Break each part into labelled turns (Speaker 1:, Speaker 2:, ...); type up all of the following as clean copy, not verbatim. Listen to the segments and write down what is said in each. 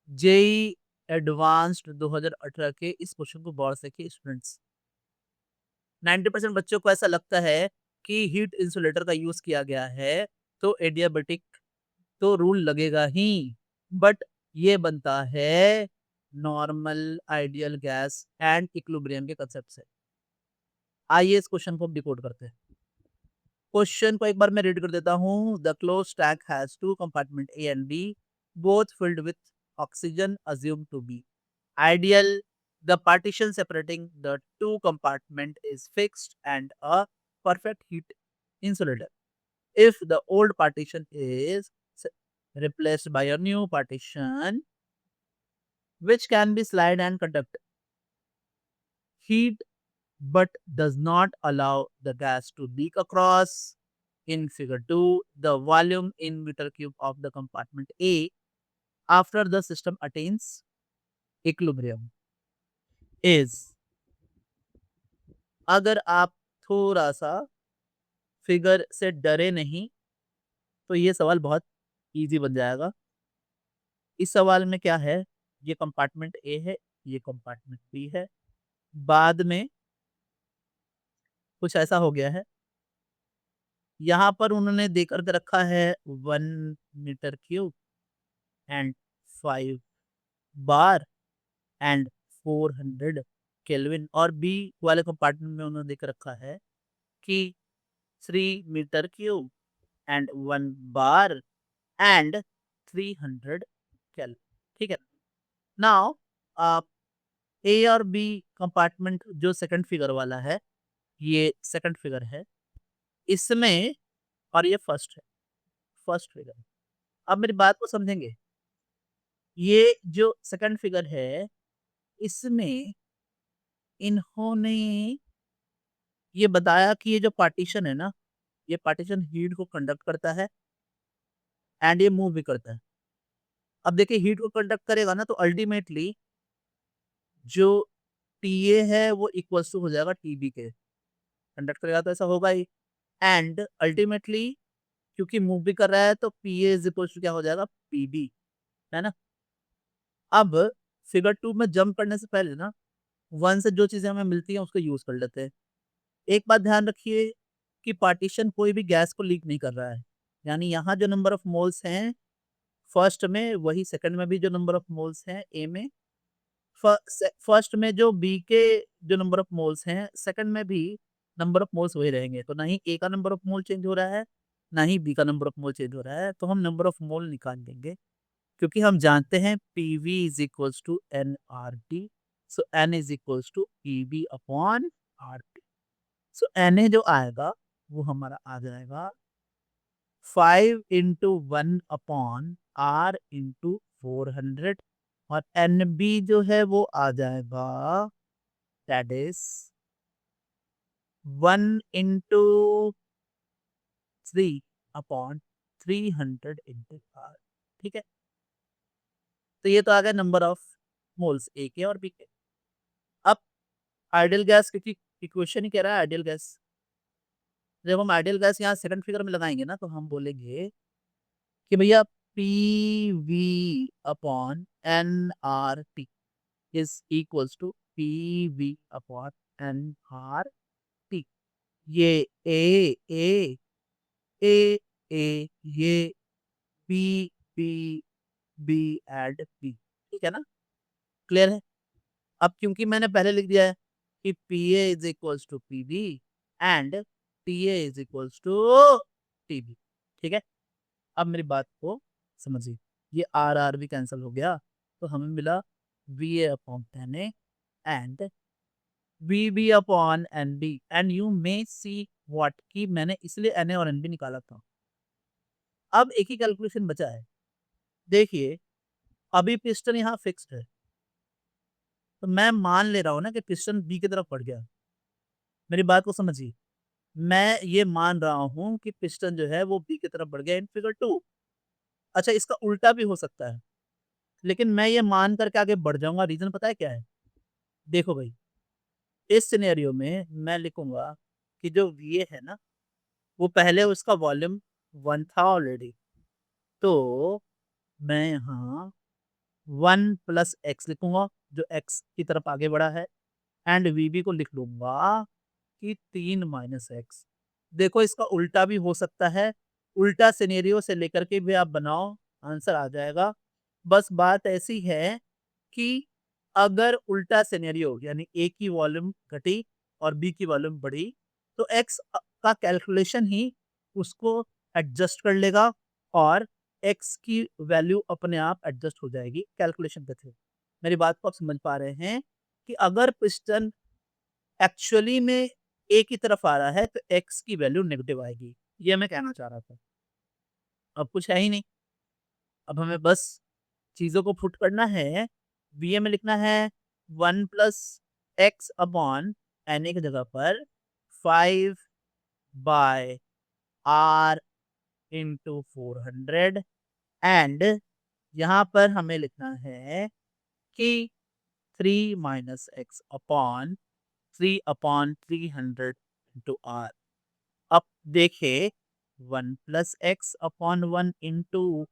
Speaker 1: JEE advanced 2018 के इस question को गौर से देखिए स्टूडेंट्स। 90% बच्चों को ऐसा लगता है कि हीट इंसुलेटर का यूज किया गया है तो एडियाबेटिक तो रूल लगेगा ही, बट ये बनता है normal ideal gas and equilibrium के कंसेप्ट से। आइए इस क्वेश्चन को हम डिकोड करते हैं। क्वेश्चन को एक बार मैं रीड कर देता हूँ। The close tank has two compartment A and B, both filled with oxygen assumed to be ideal. The partition separating the two compartment is fixed and a perfect heat insulator. If the old partition is replaced by a new partition which can be slide and conduct heat but does not allow the gas to leak across. In figure 2, the volume in meter cube of the compartment A after the system attains equilibrium is, अगर आप थोड़ा सा figure से डरे नहीं तो ये सवाल बहुत इजी बन जाएगा। इस सवाल में क्या है, ये कंपार्टमेंट ए है, ये कंपार्टमेंट बी है। बाद में कुछ ऐसा हो गया है, यहाँ पर उन्होंने दे करके रखा है 1 metre cube and 5 bar and 400 kelvin, और बी वाले कंपार्टमेंट में उन्होंने देख रखा है कि 3 metre cube and 1 bar and 300 kelvin. ठीक है। नाउ आप ए और बी कंपार्टमेंट जो सेकंड फिगर वाला है, ये सेकंड फिगर है इसमें, और ये फर्स्ट है, फर्स्ट फिगर। अब मेरी बात को समझेंगे। ये जो सेकंड फिगर है इसमें इन्होंने ये बताया कि ये जो पार्टीशन है ना, ये पार्टीशन हीट को कंडक्ट करता है एंड ये मूव भी करता है। अब देखिए हीट को कंडक्ट करेगा ना तो अल्टीमेटली जो टीए है वो इक्वल्स टू हो जाएगा टीबी के। कंडक्ट करेगा तो ऐसा होगा ही, एंड अल्टीमेटली क्योंकि मूव भी कर रहा है तो पीए इज इक्वल्स टू क्या हो जाएगा, पीबी, है ना। अब फिगर 2 में जंप करने से पहले ना 1 से जो चीजें हमें मिलती हैं उसको यूज कर लेते हैं। एक बात ध्यान रखिए कि पार्टीशन कोई भी गैस को लीक नहीं कर रहा है, यानी यहाँ जो नंबर ऑफ मोल्स हैं फर्स्ट में वही सेकंड में भी जो नंबर ऑफ मोल्स हैं ए में, फर्स्ट में जो बी के जो नंबर ऑफ मोल्स हैं सेकंड में भी नंबर ऑफ मोल्स वही रहेंगे। तो ना ही ए का नंबर ऑफ मोल चेंज हो रहा है, ना ही बी का नंबर ऑफ मोल चेंज हो रहा है, तो हम नंबर ऑफ मोल निकाल देंगे क्योंकि हम जानते हैं PV is equals to N R T. So N is equals to PV upon R T. So N A जो आएगा वो हमारा आ जाएगा 5 into 1 upon r into 400, और एन बी जो है वो आ जाएगा that is 1 into 3 upon 300 into r। ठीक है। तो ये तो आ गया नंबर ऑफ मोल्स ए के और बी के। अब आइडियल गैस, क्योंकि इक्वेशन ही कह रहा है आइडियल गैस, जब हम आइडियल गैस यहाँ सेकंड फिगर में लगाएंगे ना तो हम बोलेंगे कि भैया P V upon N R T is equals to P V upon N R T. ये ए ए ए ए, ये B B B and B. ठीक है ना, क्लियर है। अब क्योंकि मैंने पहले लिख दिया है कि P A is equals to P B and T A is equals to T B. ठीक है। अब मेरी बात को समझिए, ये आर आर भी कैंसिल हो गया तो हमें मिला V A upon N A and V B upon N B. And you may see what, कि मैंने इसलिए एन ए और एन बी निकाला था। अब एक ही कैलकुलेशन बचा है। देखिए अभी पिस्टन यहाँ फिक्स्ड है तो मैं मान ले रहा हूँ ना कि पिस्टन बी की तरफ बढ़ गया। मेरी बात को समझिए, मैं ये मान रहा हूँ कि पिस्टन जो है वो बी की तरफ बढ़ गया इन फिगर 2। अच्छा इसका उल्टा भी हो सकता है, लेकिन मैं ये मान करके आगे बढ़ जाऊंगा। रीजन पता है क्या है? देखो भाई, इस सिनेरियो में मैं लिखूंगा कि जो वीए है ना वो पहले उसका वॉल्यूम 1 था ऑलरेडी, तो मैं यहाँ 1 प्लस एक्स लिखूंगा जो एक्स की तरफ आगे बढ़ा है, एंड वीबी को लिख लूंगा कि 3 माइनस एक्स। देखो इसका उल्टा भी हो सकता है, उल्टा सिनेरियो से लेकर के भी आप बनाओ, आंसर आ जाएगा। बस बात ऐसी है कि अगर उल्टा सिनेरियो यानी ए की वॉल्यूम घटी और बी की वॉल्यूम बढ़ी, तो एक्स का कैलकुलेशन ही उसको एडजस्ट कर लेगा और एक्स की वैल्यू अपने आप एडजस्ट हो जाएगी कैलकुलेशन के थ्रू। मेरी बात को आप समझ पा रहे हैं कि अगर पिस्टन एक्चुअली में ए की तरफ आ रहा है तो एक्स की वैल्यू नेगेटिव आएगी, ये मैं कहना चाह रहा था। अब कुछ है ही नहीं, अब हमें बस चीज़ों को पुट करना है। बीए में लिखना है 1 plus x upon N A की जगह पर 5 बाय आर इंटू 400, एंड यहाँ पर हमें लिखना है कि 3 minus X upon 3 upon 300 into R. अब देखे 1 plus x upon 1 into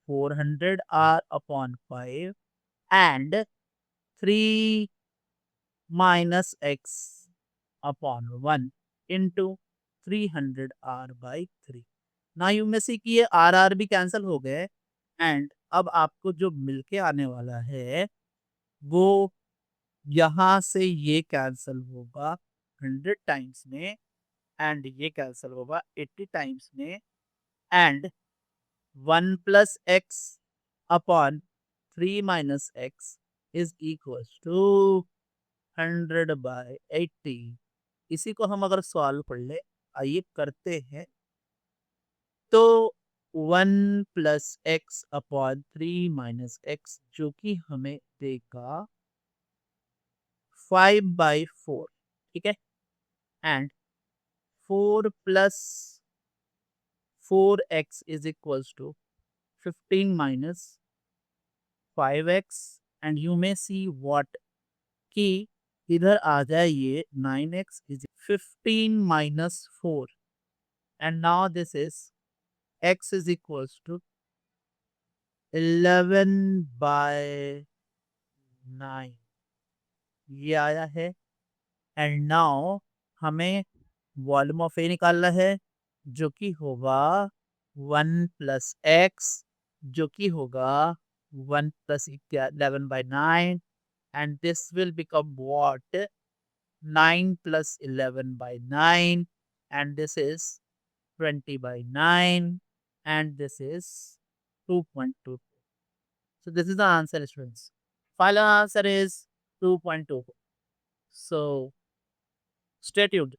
Speaker 1: 400 R upon 5 and 3 minus X upon 1 into 300 R by 3। ना यू में से कि ये आर आर भी कैंसिल हो गए, एंड अब आपको जो मिलके आने वाला है वो यहाँ से ये कैंसिल होगा 100 टाइम्स में, एंड ये कैंसिल होगा 80 टाइम्स में, and 1 plus x upon 3 minus X is equal to 100 by 80। इसी को हम अगर सॉल्व कर ले, आइए करते हैं। तो 1 plus x upon 3 minus x जो कि हमें देगा 5/4, ठीक है, and 4 plus 4x is equals to 15 minus 5x, and you may see what कि इधर आ जाए ये 9x is 15 minus 4, and now this is x is equals to 11 by 9, ये आया है। एंड नाउ हमें वॉल्यूम ऑफ ए निकालना है जो कि होगा 1 प्लस एक्स, जो कि होगा 1 plus 11/9, and this will become what? 9 plus 11/9, and this is 20/9, and this is 2.2. So this is the answer, students. Final answer is 2.2. So stay tuned.